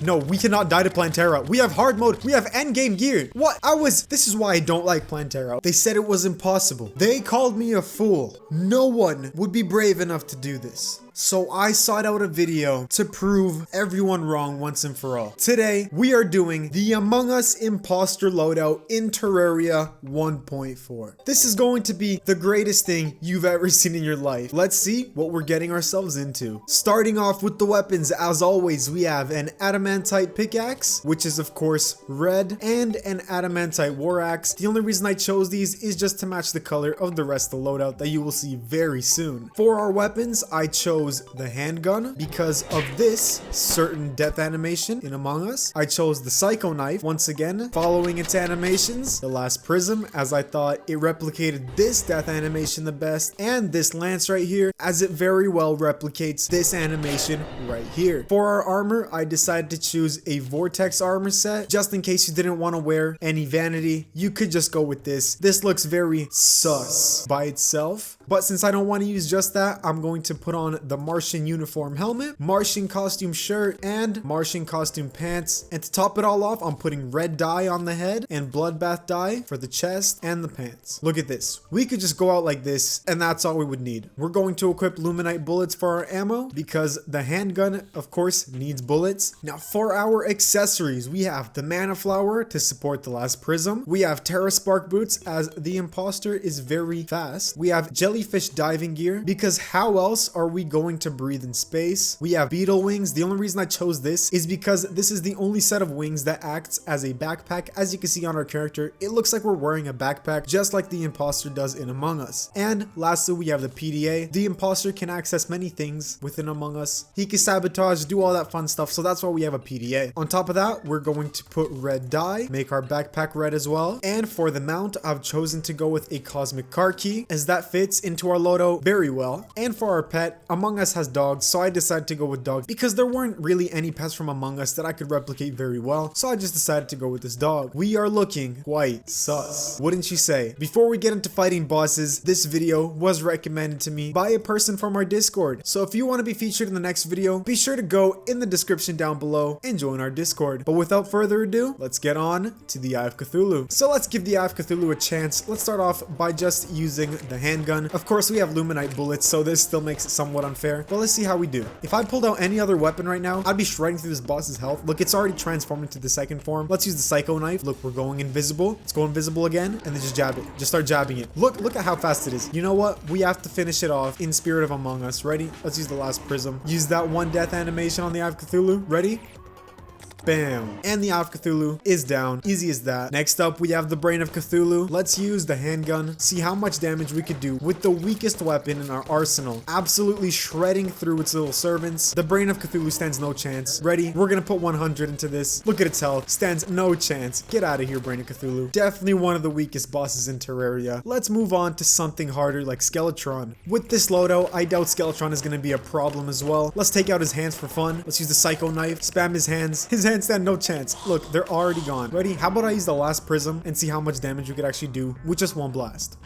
No, we cannot die to Plantera. We have hard mode. We have endgame gear. What? This is why I don't like Plantera. They said it was impossible. They called me a fool. No one would be brave enough to do this. So I sought out a video to prove everyone wrong once and for all. Today, we are doing the Among Us Impostor loadout in Terraria 1.4. This is going to be the greatest thing you've ever seen in your life. Let's see what we're getting ourselves into. Starting off with the weapons, as always, we have an adamantite pickaxe, which is of course red, and an adamantite war axe. The only reason I chose these is just to match the color of the rest of the loadout that you will see very soon. For our weapons, I chose the handgun because of this certain death animation in Among Us. I chose the psycho knife once again, following its animations, the last prism, as I thought it replicated this death animation the best, and this lance right here, as it very well replicates this animation right here. For our armor, I decided to choose a vortex armor set, just in case you didn't want to wear any vanity. You could just go with this. This looks very sus by itself, but since I don't want to use just that, I'm going to put on the Martian uniform helmet, Martian costume shirt, and Martian costume pants. And to top it all off, I'm putting red dye on the head and bloodbath dye for the chest and the pants. Look at this. We could just go out like this, and that's all we would need. We're going to equip luminite bullets for our ammo because the handgun, of course, needs bullets. Now for our accessories, we have the mana flower to support the last prism. We have Terra Spark boots as the imposter is very fast. We have jellyfish diving gear because how else are we going to breathe in space? We have Beetle Wings. The only reason I chose this is because this is the only set of wings that acts as a backpack. As you can see on our character, it looks like we're wearing a backpack just like the imposter does in Among Us. And lastly, we have the PDA. The imposter can access many things within Among Us. He can sabotage, do all that fun stuff, so that's why we have a PDA. On top of that, we're going to put red dye, make our backpack red as well. And for the mount, I've chosen to go with a cosmic car key, as that fits into our loadout very well. And for our pet, Among Us has dogs, so I decided to go with dogs because there weren't really any pets from Among Us that I could replicate very well, so I just decided to go with this dog. We are looking quite sus, wouldn't you say? Before we get into fighting bosses, this video was recommended to me by a person from our Discord, so if you want to be featured in the next video, be sure to go in the description down below and join our Discord. But without further ado, let's get on to the Eye of Cthulhu. So let's give the Eye of Cthulhu a chance. Let's start off by just using the handgun. Of course, we have luminite bullets, so this still makes it somewhat unfair, but let's see how we do. If I pulled out any other weapon right now, I'd be shredding through this boss's health. Look, it's already transformed into the second form. Let's use the psycho knife. Look, we're going invisible. Let's go invisible again, and then just jab it. Just start jabbing it. Look at how fast it is. You know what? We have to finish it off in spirit of Among Us. Ready? Let's use the last prism. Use that one death animation on the Eye of Cthulhu. Ready? Bam. And the Eye of Cthulhu is down. Easy as that. Next up, we have the Brain of Cthulhu. Let's use the handgun. See how much damage we could do with the weakest weapon in our arsenal. Absolutely shredding through its little servants. The Brain of Cthulhu stands no chance. Ready? We're gonna put 100 into this. Look at its health. Stands no chance. Get out of here, Brain of Cthulhu. Definitely one of the weakest bosses in Terraria. Let's move on to something harder like Skeletron. With this loadout, I doubt Skeletron is gonna be a problem as well. Let's take out his hands for fun. Let's use the psycho knife. Spam his hands. His hands stand no chance. Look, they're already gone. Ready? How about I use the last prism and see how much damage we could actually do with just one blast.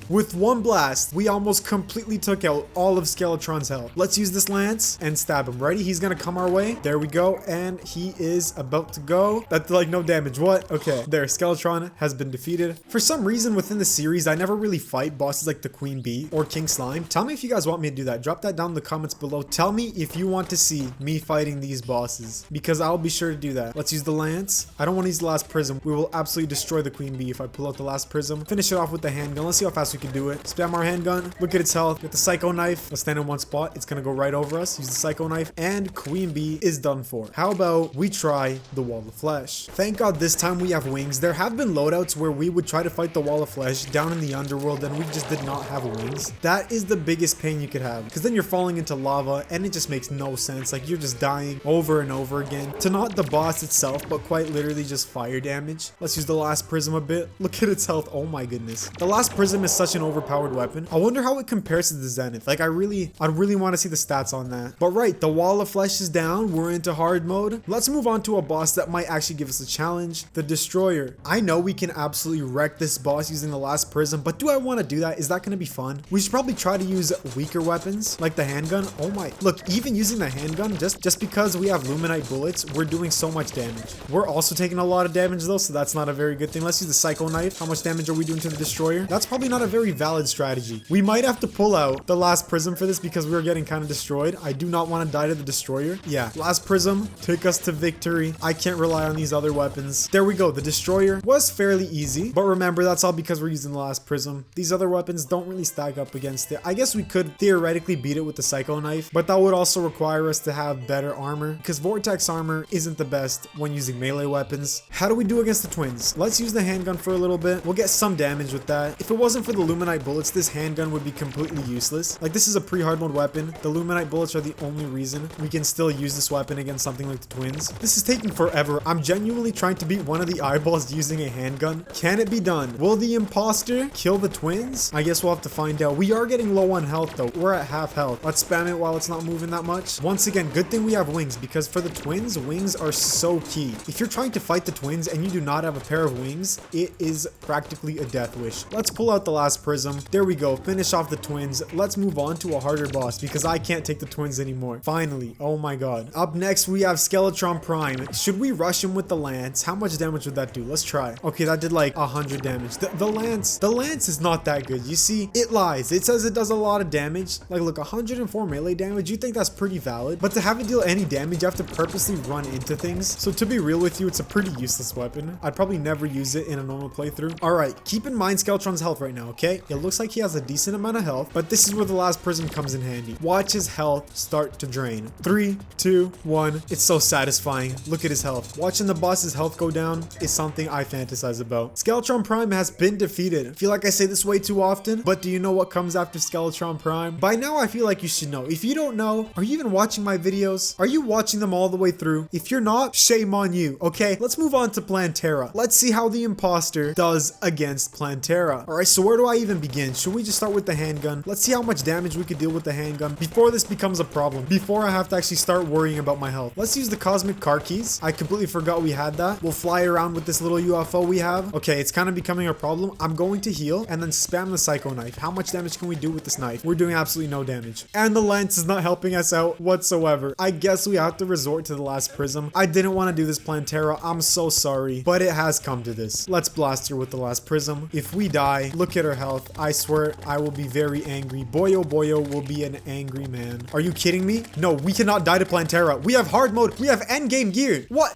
With one blast, we almost completely took out all of Skeletron's health. Let's use this lance and stab him. Ready? He's gonna come our way. There we go. And he is about to go. That's like no damage. What? Okay. There, Skeletron has been defeated. For some reason within the series, I never really fight bosses like the Queen Bee or King Slime. Tell me if you guys want me to do that. Drop that down in the comments below. Tell me if you want to see me fighting these bosses, because I'll be sure to do that. Let's use the lance. I don't want to use the last prism. We will absolutely destroy the Queen Bee if I pull out the last prism. Finish it off with the handgun. Let's see how fast we can do it. Spam our handgun. Look at its health. Get the psycho knife. Let's stand in one spot. It's gonna go right over us. Use the psycho knife, and Queen Bee is done for. How about we try the wall of flesh? Thank God this time we have wings. There have been loadouts where we would try to fight the wall of flesh down in the underworld and we just did not have wings. That is the biggest pain you could have, because then you're falling into lava and it just makes no sense. Like, you're just dying over and over again to not the boss itself, but quite literally just fire damage. Let's use the last prism a bit. Look at its health. Oh my goodness. The last prism is such such an overpowered weapon. I wonder how it compares to the Zenith. Like, I really want to see the stats on that. But right, the wall of flesh is down. We're into hard mode. Let's move on to a boss that might actually give us a challenge, the Destroyer. I know we can absolutely wreck this boss using the last prism, but do I want to do that? Is that going to be fun? We should probably try to use weaker weapons like the handgun. Oh my, look, even using the handgun, just because we have luminite bullets, we're doing so much damage. We're also taking a lot of damage though, so that's not a very good thing. Let's use the psycho knife. How much damage are we doing to the Destroyer? That's probably not a very valid strategy. We might have to pull out the last prism for this because we're getting kind of destroyed. I do not want to die to the Destroyer. Yeah, last prism, take us to victory. I can't rely on these other weapons. There we go. The Destroyer was fairly easy, but remember, that's all because we're using the last prism. These other weapons don't really stack up against it. I guess we could theoretically beat it with the psycho knife, but that would also require us to have better armor because vortex armor isn't the best when using melee weapons. How do we do against the twins? Let's use the handgun for a little bit. We'll get some damage with that. If it wasn't for the luminite bullets, this handgun would be completely useless. Like, this is a pre-hard mode weapon. The luminite bullets are the only reason we can still use this weapon against something like the twins. This is taking forever. I'm genuinely trying to beat one of the eyeballs using a handgun. Can it be done? Will the imposter kill the twins? I guess we'll have to find out. We are getting low on health though. We're at half health. Let's spam it while it's not moving that much. Once again, good thing we have wings because for the twins, wings are so key. If you're trying to fight the twins and you do not have a pair of wings, it is practically a death wish. Let's pull out the last prism. There we go. Finish off the twins. Let's move on to a harder boss because I can't take the twins anymore. Finally. Oh my god. Up next, we have Skeletron Prime. Should we rush him with the lance? How much damage would that do? Let's try. Okay, that did like 100 damage. The lance is not that good. You see, it lies. It says it does a lot of damage. Like, look, 104 melee damage. You think that's pretty valid? But to have it deal any damage, you have to purposely run into things. So to be real with you, it's a pretty useless weapon. I'd probably never use it in a normal playthrough. All right, keep in mind Skeletron's health right now, okay? It looks like he has a decent amount of health, but this is where the last prism comes in handy. Watch his health start to drain. 3, 2, 1. It's so satisfying. Look at his health. Watching the boss's health go down is something I fantasize about. Skeletron Prime has been defeated. I feel like I say this way too often, but do you know what comes after Skeletron Prime? By now, I feel like you should know. If you don't know, are you even watching my videos? Are you watching them all the way through? If you're not, shame on you, okay? Let's move on to Plantera. Let's see how the imposter does against Plantera. All right, so where do I even begin? Should we just start with the handgun? Let's see how much damage we could deal with the handgun before this becomes a problem, before I have to actually start worrying about my health. Let's use the cosmic car keys. I completely forgot we had that. We'll fly around with this little UFO we have. Okay, it's kind of becoming a problem. I'm going to heal and then spam the psycho knife. How much damage can we do with this knife? We're doing absolutely no damage. And the lance is not helping us out whatsoever. I guess we have to resort to the last prism. I didn't want to do this, Plantera. I'm so sorry, but it has come to this. Let's blast her with the last prism. If we die, look at her health. I swear I will be very angry. Boio will be an angry man. Are you kidding me? No, we cannot die to Plantera. We have hard mode. We have endgame gear. What?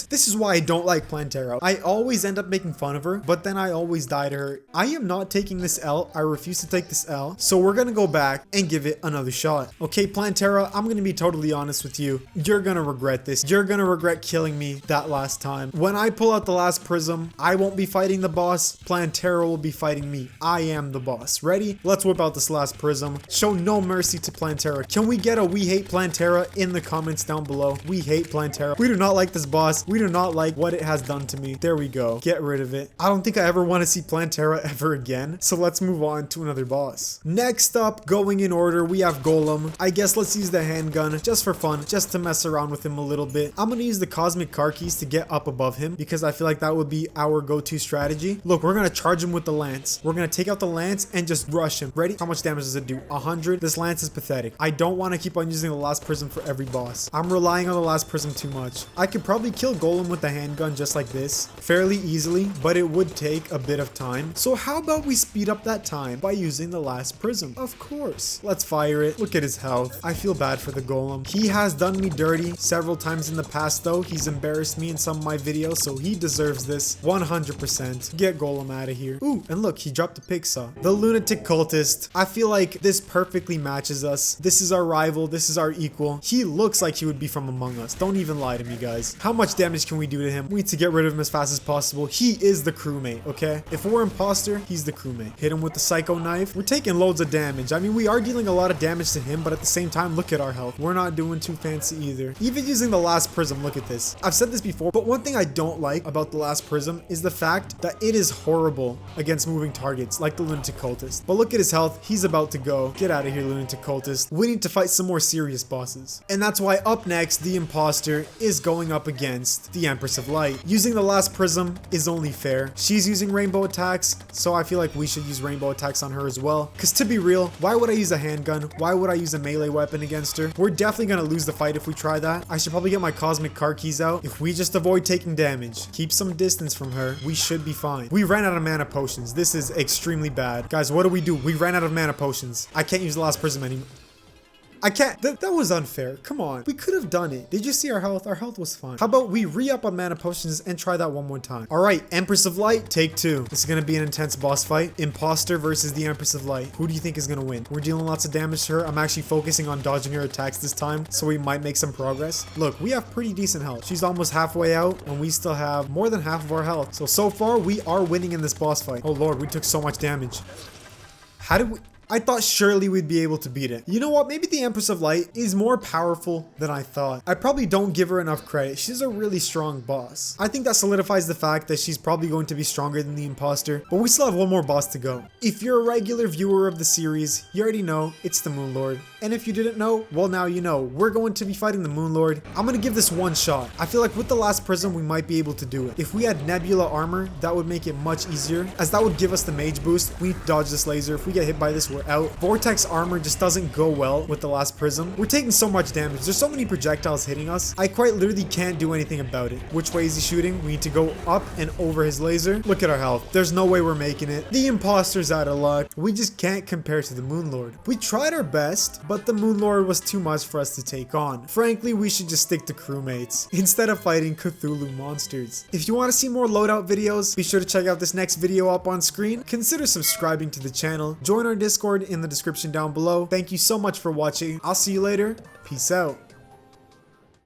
This is why I don't like Plantera. I always end up making fun of her, but then I always die to her. I am not taking this L. I refuse to take this L. So we're gonna go back and give it another shot. Okay, Plantera, I'm gonna be totally honest with you. You're gonna regret this. You're gonna regret killing me that last time. When I pull out the last prism, I won't be fighting the boss. Plantera will be fighting me. I am the boss. Ready? Let's whip out this last prism. Show no mercy to Plantera. Can we get a we hate Plantera in the comments down below? We hate Plantera. We do not like this boss. We do not like what it has done to me. There we go. Get rid of it. I don't think I ever want to see Plantera ever again. So let's move on to another boss. Next up, going in order, we have Golem. I guess let's use the handgun just for fun, just to mess around with him a little bit. I'm gonna use the cosmic car keys to get up above him because I feel like that would be our go-to strategy. Look, we're gonna charge him with the lance. We're gonna take out the lance and just rush him. Ready? How much damage does it do? 100. This lance is pathetic. I don't want to keep on using the last prism for every boss. I'm relying on the last prism too much. I could probably kill Golem with the handgun just like this fairly easily, but it would take a bit of time. So how about we speed up that time by using the last prism? Of course. Let's fire it. Look at his health. I feel bad for the Golem. He has done me dirty several times in the past though. He's embarrassed me in some of my videos, so he deserves this 100%. Get Golem out of here. Ooh, and look, he dropped a pig saw. The lunatic cultist. I feel like this perfectly matches us. This is our rival. This is our equal. He looks like he would be from Among Us. Don't even lie to me, guys. How much damage can we do to him? We need to get rid of him as fast as possible. He is the crewmate, okay? If we're imposter, he's the crewmate. Hit him with the psycho knife. We're taking loads of damage. I mean, we are dealing a lot of damage to him, but at the same time, look at our health. We're not doing too fancy either. Even using the last prism, look at this. I've said this before, but one thing I don't like about the last prism is the fact that it is horrible against moving targets. like the lunatic cultist. But look at his health. He's about to go. Get out of here, lunatic cultist. We need to fight some more serious bosses. And that's why up next, the imposter is going up against the Empress of Light. Using the last prism is only fair. She's using rainbow attacks, so I feel like we should use rainbow attacks on her as well. Because to be real, why would I use a handgun? Why would I use a melee weapon against her? We're definitely going to lose the fight if we try that. I should probably get my cosmic car keys out. If we just avoid taking damage, keep some distance from her, we should be fine. We ran out of mana potions. This is extremely bad. Guys, what do? We ran out of mana potions. I can't use the last prism anymore. I can't. That was unfair. Come on. We could have done it. Did you see our health? Our health was fine. How about we re-up on mana potions and try that one more time? All right, Empress of Light, take 2. This is going to be an intense boss fight. Impostor versus the Empress of Light. Who do you think is going to win? We're dealing lots of damage to her. I'm actually focusing on dodging her attacks this time, so we might make some progress. Look, we have pretty decent health. She's almost halfway out, and we still have more than half of our health. So far, we are winning in this boss fight. Oh, Lord, we took so much damage. How did we... I thought surely we'd be able to beat it. You know what? Maybe the Empress of Light is more powerful than I thought. I probably don't give her enough credit. She's a really strong boss. I think that solidifies the fact that she's probably going to be stronger than the imposter, but we still have one more boss to go. If you're a regular viewer of the series, you already know it's the Moonlord. And if you didn't know, well, now you know. We're going to be fighting the Moonlord. I'm going to give this one shot. I feel like with the last prism, we might be able to do it. If we had Nebula armor, that would make it much easier, as that would give us the mage boost. We dodge this laser. If we get hit by this, we're out. Vortex armor just doesn't go well with the last prism. We're taking so much damage. There's so many projectiles hitting us. I quite literally can't do anything about it. Which way is he shooting? We need to go up and over his laser. Look at our health. There's no way we're making it. The imposter's out of luck. We just can't compare to the Moonlord. We tried our best, but the Moonlord was too much for us to take on. Frankly, we should just stick to crewmates instead of fighting Cthulhu monsters. If you want to see more loadout videos, be sure to check out this next video up on screen. Consider subscribing to the channel. Join our Discord in the description down below. Thank you so much for watching. I'll see you later. Peace out.